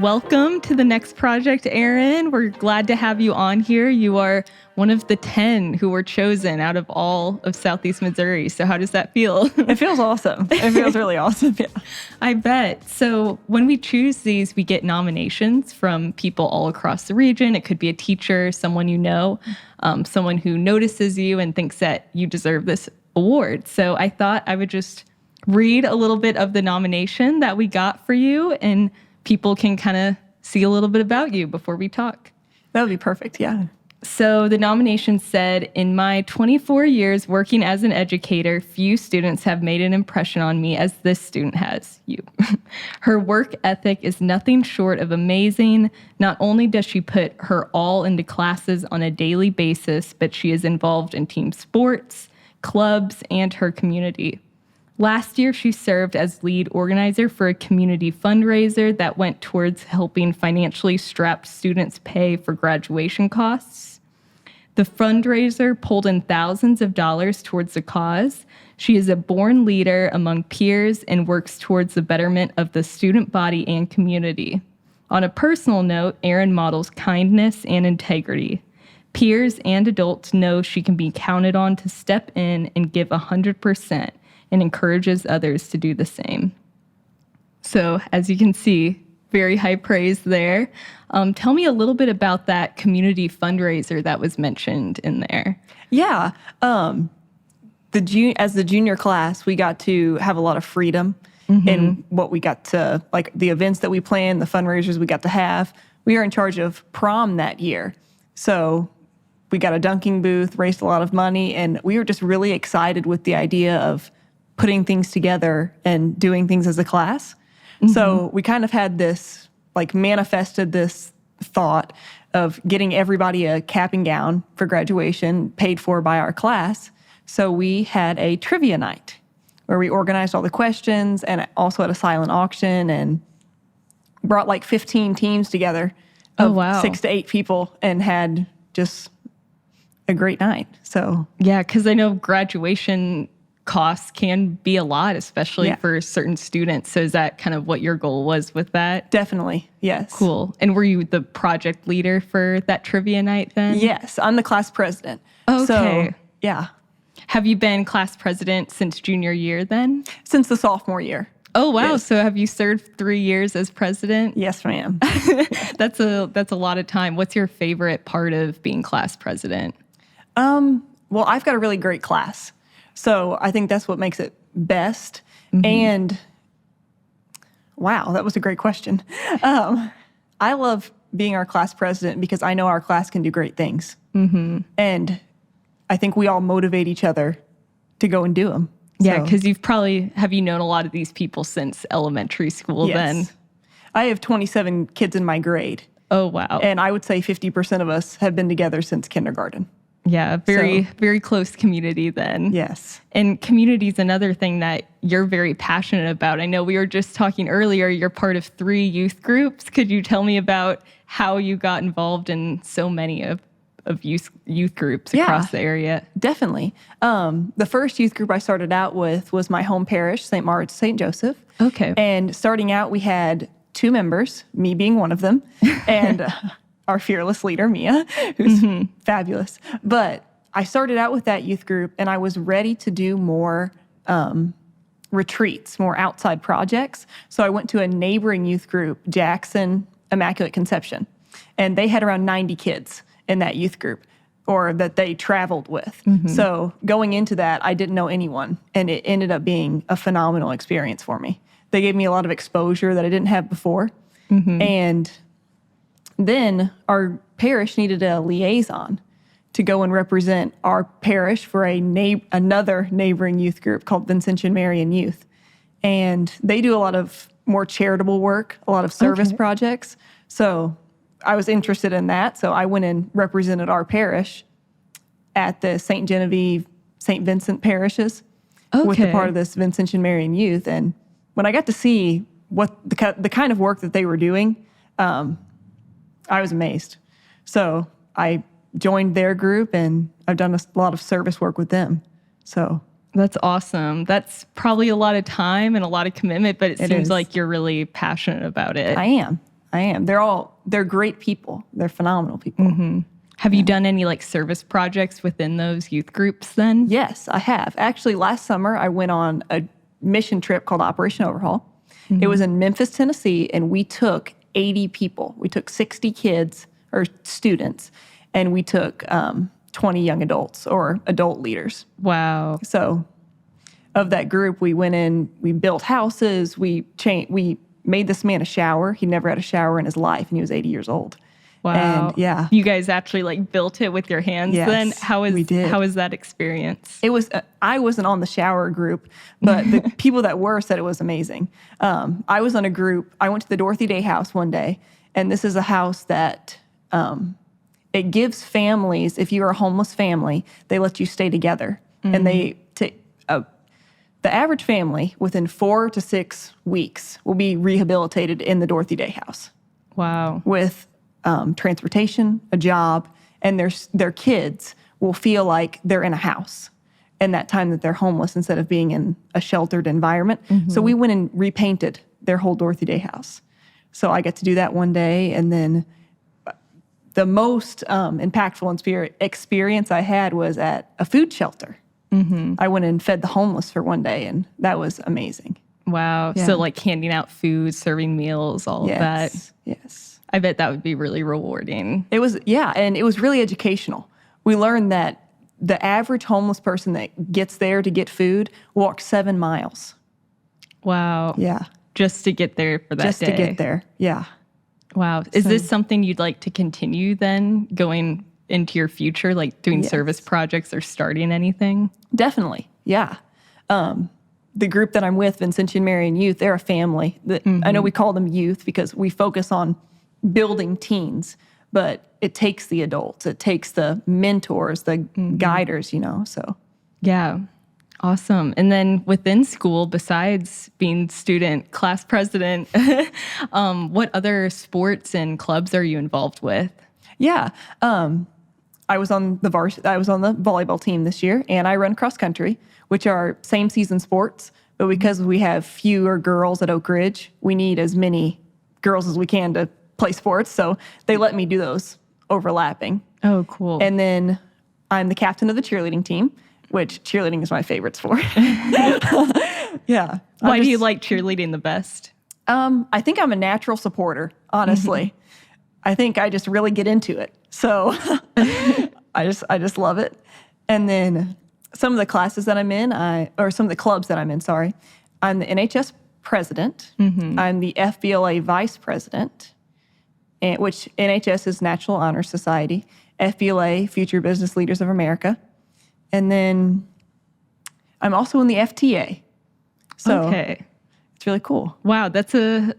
Welcome to the next project, Erin. We're glad to have you on here. You are one of the 10 who were chosen out of all of Southeast Missouri. So how does that feel? It feels awesome. It feels really awesome. Yeah. I bet. So when we choose these, we get nominations from people all across the region. It could be a teacher, someone you know, someone who notices you and thinks that you deserve this award. So I thought I would just read a little bit of the nomination that we got for you, and people can kind of see a little bit about you before we talk. That would be perfect, yeah. So the nomination said, in my 24 years working as an educator, few students have made an impression on me as this student has, you. Her work ethic is nothing short of amazing. Not only does she put her all into classes on a daily basis, but she is involved in team sports, clubs, and her community. Last year, she served as lead organizer for a community fundraiser that went towards helping financially strapped students pay for graduation costs. The fundraiser pulled in thousands of dollars towards the cause. She is a born leader among peers and works towards the betterment of the student body and community. On a personal note, Erin models kindness and integrity. Peers and adults know she can be counted on to step in and give 100%. And encourages others to do the same. So as you can see, very high praise there. Tell me a little bit about that community fundraiser that was mentioned in there. Yeah. As the junior class, we got to have a lot of freedom in what we got to, like the events that we planned, the fundraisers we got to have. We were in charge of prom that year. So we got a dunking booth, raised a lot of money, and we were just really excited with the idea of putting things together and doing things as a class. So we kind of had this, like manifested this thought of getting everybody a cap and gown for graduation paid for by our class. So we had a trivia night where we organized all the questions and also had a silent auction and brought like 15 teams together of 6 to 8 people and had just a great night. So yeah, because I know graduation costs can be a lot, especially for certain students. So is that kind of what your goal was with that? Definitely, yes. Cool. And were you the project leader for that trivia night then? Yes, I'm the class president. Okay. So, yeah. Have you been class president since junior year then? Since the sophomore year. Oh, wow. Yes. So have you served 3 years as president? Yes, ma'am. That's a lot of time. What's your favorite part of being class president? Well, I've got a really great class. So I think that's what makes it best. And wow, that was a great question. I love being our class president because I know our class can do great things. And I think we all motivate each other to go and do them. Yeah, because have you known a lot of these people since elementary school then? I have 27 kids in my grade. Oh, wow. And I would say 50% of us have been together since kindergarten. Yeah, very close community then. Yes. And community is another thing that you're very passionate about. I know we were just talking earlier, you're part of 3 youth groups. Could you tell me about how you got involved in so many of youth groups across the area? Definitely. The first youth group I started out with was my home parish, St. Mark's, St. Joseph. Okay. And starting out, we had 2 members, me being one of them, and our fearless leader, Mia, who's fabulous. But I started out with that youth group, and I was ready to do more retreats, more outside projects. So I went to a neighboring youth group, Jackson Immaculate Conception, and they had around 90 kids in that youth group, or that they traveled with. So going into that, I didn't know anyone, and it ended up being a phenomenal experience for me. They gave me a lot of exposure that I didn't have before, and then our parish needed a liaison to go and represent our parish for another neighboring youth group called Vincentian Marian Youth. And they do a lot of more charitable work, a lot of service projects. So I was interested in that. So I went and represented our parish at the St. Genevieve, St. Vincent parishes with the part of this Vincentian Marian Youth. And when I got to see what the kind of work that they were doing, I was amazed. So I joined their group, and I've done a lot of service work with them. So that's awesome. That's probably a lot of time and a lot of commitment, but it seems like you're really passionate about it. I am. I am. They're great people. They're phenomenal people. Have you done any like service projects within those youth groups then? Yes, I have. Actually, last summer, I went on a mission trip called Operation Overhaul. It was in Memphis, Tennessee, and we took 80 people. We took 60 kids or students, and we took 20 young adults or adult leaders. Wow. So of that group, we went in, we built houses, we made this man a shower. He never had a shower in his life, and he was 80 years old. Wow. And yeah. You guys actually like built it with your hands then? Yes, We did. How was that experience? It was, I wasn't on the shower group, but the people that were said it was amazing. I was on a group, I went to the Dorothy Day house one day, and this is a house that it gives families, if you're a homeless family, they let you stay together. And they take, the average family within 4 to 6 weeks will be rehabilitated in the Dorothy Day house. Wow. With transportation, a job, and their kids will feel like they're in a house in that time that they're homeless instead of being in a sheltered environment. So we went and repainted their whole Dorothy Day house. So I got to do that one day, and then the most impactful experience I had was at a food shelter. I went and fed the homeless for one day, and that was amazing. Wow. Yeah. So like handing out food, serving meals, all of that. Yes. I bet that would be really rewarding. It was, yeah, and it was really educational. We learned that the average homeless person that gets there to get food walks 7 miles. Wow. Yeah. Just to get there for that Just day. to get there. Yeah. Wow. Is this something you'd like to continue then going into your future, like doing service projects or starting anything? Definitely. Yeah. The group that I'm with, Vincentian Marian Youth, they're a family. I know we call them youth because we focus on building teens, but it takes the adults, it takes the mentors, the guiders, so. Yeah. Awesome. And then within school, besides being student class president, what other sports and clubs are you involved with? Yeah. I was on the volleyball team this year, and I run cross country, which are same season sports, but because we have fewer girls at Oak Ridge, we need as many girls as we can to play sports, so they let me do those overlapping. Oh, cool. And then I'm the captain of the cheerleading team, which cheerleading is my favorite sport. Yeah. Why do you like cheerleading the best? I think I'm a natural supporter, honestly. I think I just really get into it. So I just love it. And then some of the classes that I'm in, or some of the clubs that I'm in, sorry, I'm the NHS president. I'm the FBLA vice president, which NHS is National Honor Society, FBLA, Future Business Leaders of America. And then I'm also in the FTA. So Okay. it's really cool. Wow, that's a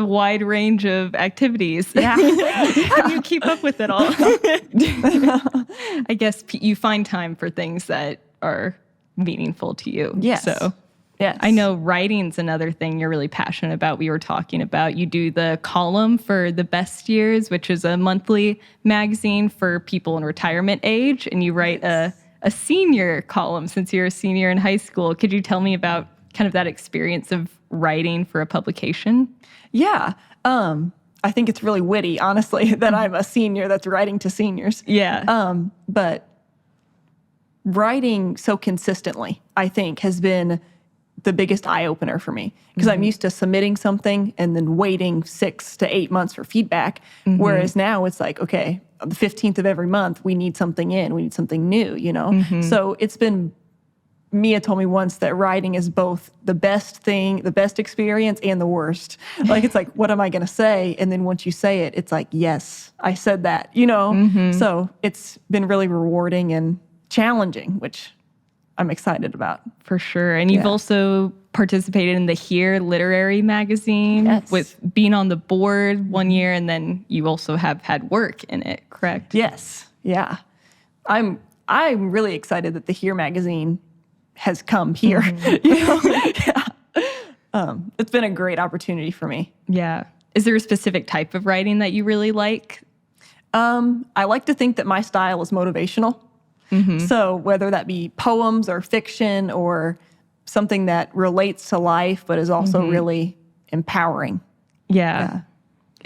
wide range of activities. Yeah. How do you keep up with it all? I guess you find time for things that are meaningful to you. Yes. So Yes. I know writing's another thing you're really passionate about. We were talking about, you do the column for The Best Years, which is a monthly magazine for people in retirement age, and you write a senior column since you're a senior in high school. Could you tell me about kind of that experience of writing for a publication? Yeah. I think it's really witty, honestly, that I'm a senior that's writing to seniors. Yeah. But writing so consistently, I think, has been the biggest eye-opener for me. Because I'm used to submitting something and then waiting 6 to 8 months for feedback. Whereas now it's like, okay, the 15th of every month, we need something in. We need something new, So it's been, Mia told me once that writing is both the best thing, the best experience, and the worst. Like, it's like, what am I going to say? And then once you say it, it's like, yes, I said that, So it's been really rewarding and challenging, which I'm excited about. For sure. And you've also participated in the Here literary magazine with being on the board one year, and then you also have had work in it, correct? Yes. Yeah. I'm really excited that the Here magazine has come here. It's been a great opportunity for me. Yeah. Is there a specific type of writing that you really like? I like to think that my style is motivational. So whether that be poems or fiction or something that relates to life but is also really empowering. Yeah.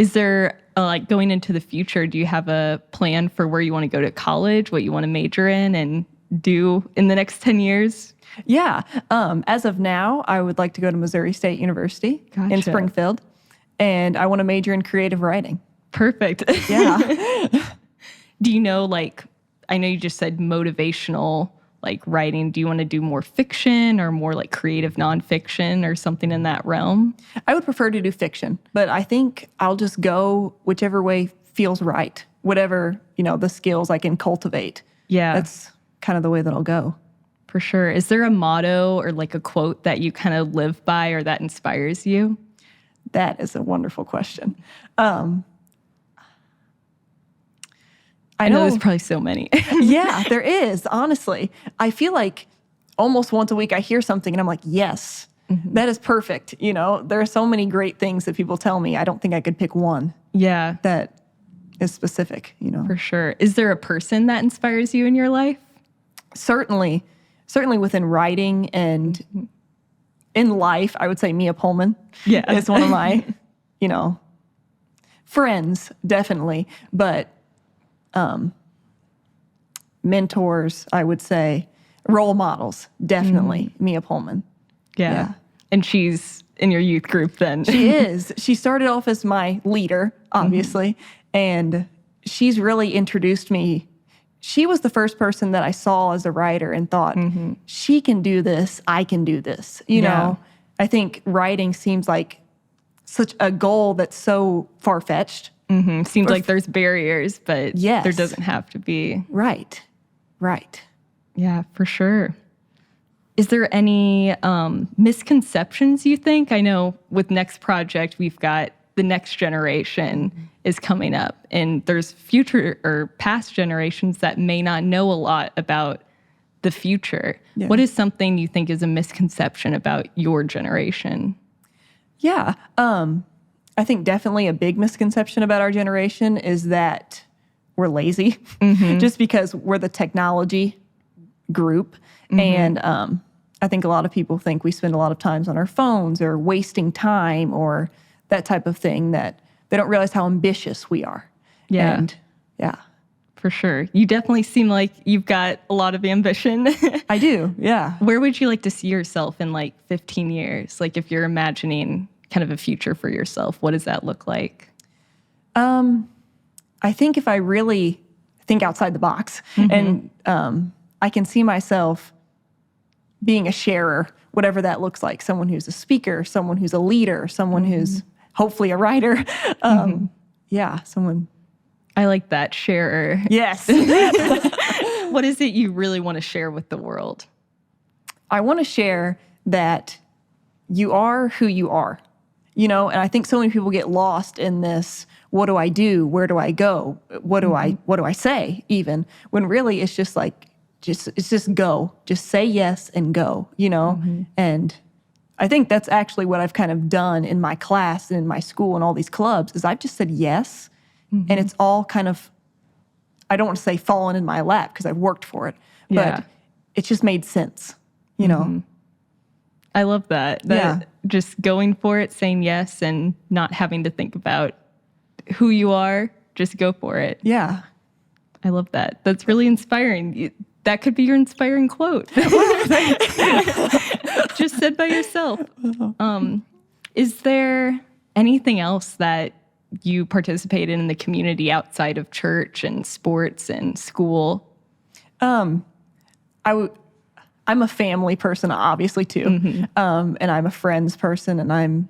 Is there, like going into the future, do you have a plan for where you want to go to college, what you want to major in and do in the next 10 years? Yeah. As of now, I would like to go to Missouri State University in Gotcha. Springfield, and I want to major in creative writing. Perfect. Yeah. Do you know, like, I know you just said motivational, like writing. Do you want to do more fiction or more like creative nonfiction or something in that realm? I would prefer to do fiction, but I think I'll just go whichever way feels right, whatever, the skills I can cultivate. Yeah. That's kind of the way that I'll go. For sure. Is there a motto or like a quote that you kind of live by or that inspires you? That is a wonderful question. I know there's probably so many. Yeah, there is, honestly. I feel like almost once a week I hear something and I'm like, yes, that is perfect. There are so many great things that people tell me. I don't think I could pick one Yeah, that is specific, for sure. Is there a person that inspires you in your life? Certainly within writing and in life, I would say Mia Pullman. Yeah. Is one of my, friends, definitely. But mentors, I would say, role models, definitely Mia Pullman. Yeah. And she's in your youth group then. She is. She started off as my leader, obviously, and she's really introduced me. She was the first person that I saw as a writer and thought, she can do this, I can do this. You know, I think writing seems like such a goal that's so far-fetched. Seems like there's barriers, but Yes. there doesn't have to be. Right. Yeah, for sure. Is there any misconceptions you think? I know with Next Project, we've got the next generation is coming up, and there's future or past generations that may not know a lot about the future. Yeah. What is something you think is a misconception about your generation? Yeah. I think definitely a big misconception about our generation is that we're lazy just because we're the technology group. And I think a lot of people think we spend a lot of times on our phones or wasting time or that type of thing, that they don't realize how ambitious we are. Yeah. And yeah. For sure. You definitely seem like you've got a lot of ambition. I do. Yeah. Where would you like to see yourself in like 15 years? Like if you're imagining kind of a future for yourself, what does that look like? I think if I really think outside the box and I can see myself being a sharer, whatever that looks like, someone who's a speaker, someone who's a leader, someone who's hopefully a writer. Yeah, someone. I like that, sharer. Yes. What is it you really want to share with the world? I want to share that you are who you are, and I think so many people get lost in this, what do I do? Where do I go? What do I say even? When really it's just like, it's just go. Just say yes and go, And I think that's actually what I've kind of done in my class and in my school and all these clubs is I've just said yes. And it's all kind of, I don't want to say fallen in my lap because I've worked for it, but it's just made sense, I love that. Just going for it, saying yes, and not having to think about who you are. Just go for it. Yeah. I love that. That's really inspiring. That could be your inspiring quote. Just said by yourself. Is there anything else that you participate in the community outside of church and sports and school? I'm a family person, obviously, too. And I'm a friends person, and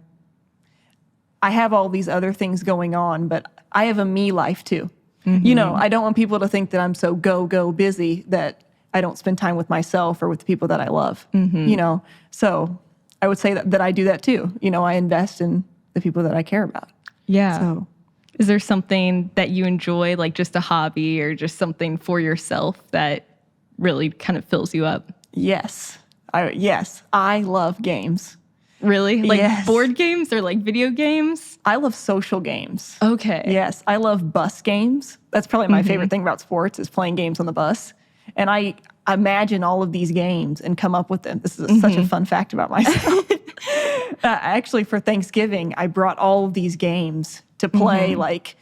I have all these other things going on, but I have a me life, too. I don't want people to think that I'm so go busy that I don't spend time with myself or with the people that I love, So I would say that I do that, too. I invest in the people that I care about. Yeah. So, is there something that you enjoy, like just a hobby or just something for yourself that really kind of fills you up? Yes. I love games. Really? Like Yes. board games or like video games? I love social games. Okay. Yes. I love bus games. That's probably my favorite thing about sports is playing games on the bus. And I imagine all of these games and come up with them. This is such a fun fact about myself. Actually, for Thanksgiving, I brought all of these games to play. Like,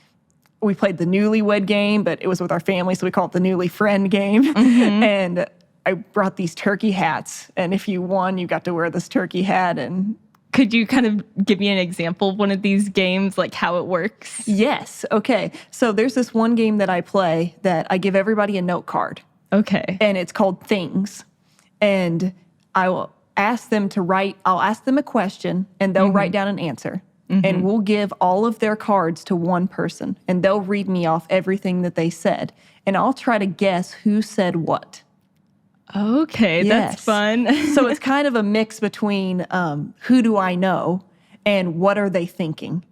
we played the newlywed game, but it was with our family, so we call it the newly friend game. And I brought these turkey hats, and if you won, you got to wear this turkey hat. And could you kind of give me an example of one of these games, like how it works? yes, okay. So there's this one game that I play that I give everybody a note card. Okay. And it's called Things. And I will ask them to write, I'll ask them a question, and they'll write down an answer. And we'll give all of their cards to one person, and they'll read me off everything that they said. And I'll try to guess who said what. Okay, Yes. that's fun. So it's kind of a mix between who do I know and what are they thinking?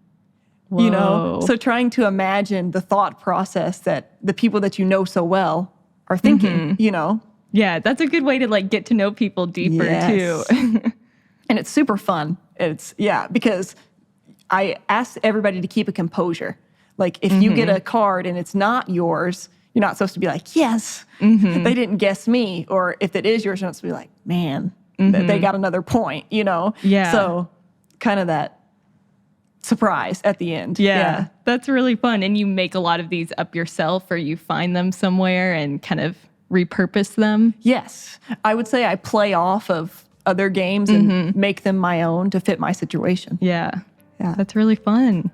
You know? Whoa. So trying to imagine the thought process that the people that you know so well are thinking, you know? Yeah, that's a good way to like get to know people deeper too. And it's super fun. Because I ask everybody to keep a composure. Like, if you get a card and it's not yours, you're not supposed to be like, yes, they didn't guess me. Or if it is yours, you're not supposed to be like, man, they got another point, you know? Yeah. So kind of that surprise at the end. Yeah, that's really fun. And you make a lot of these up yourself, or you find them somewhere and kind of repurpose them? Yes. I would say I play off of other games and make them my own to fit my situation. Yeah. Yeah. That's really fun.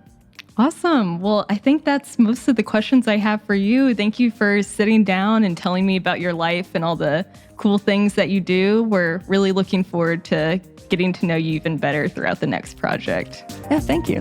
Awesome. Well, I think that's most of the questions I have for you. Thank you for sitting down and telling me about your life and all the cool things that you do. We're really looking forward to getting to know you even better throughout the next project. Yeah, thank you.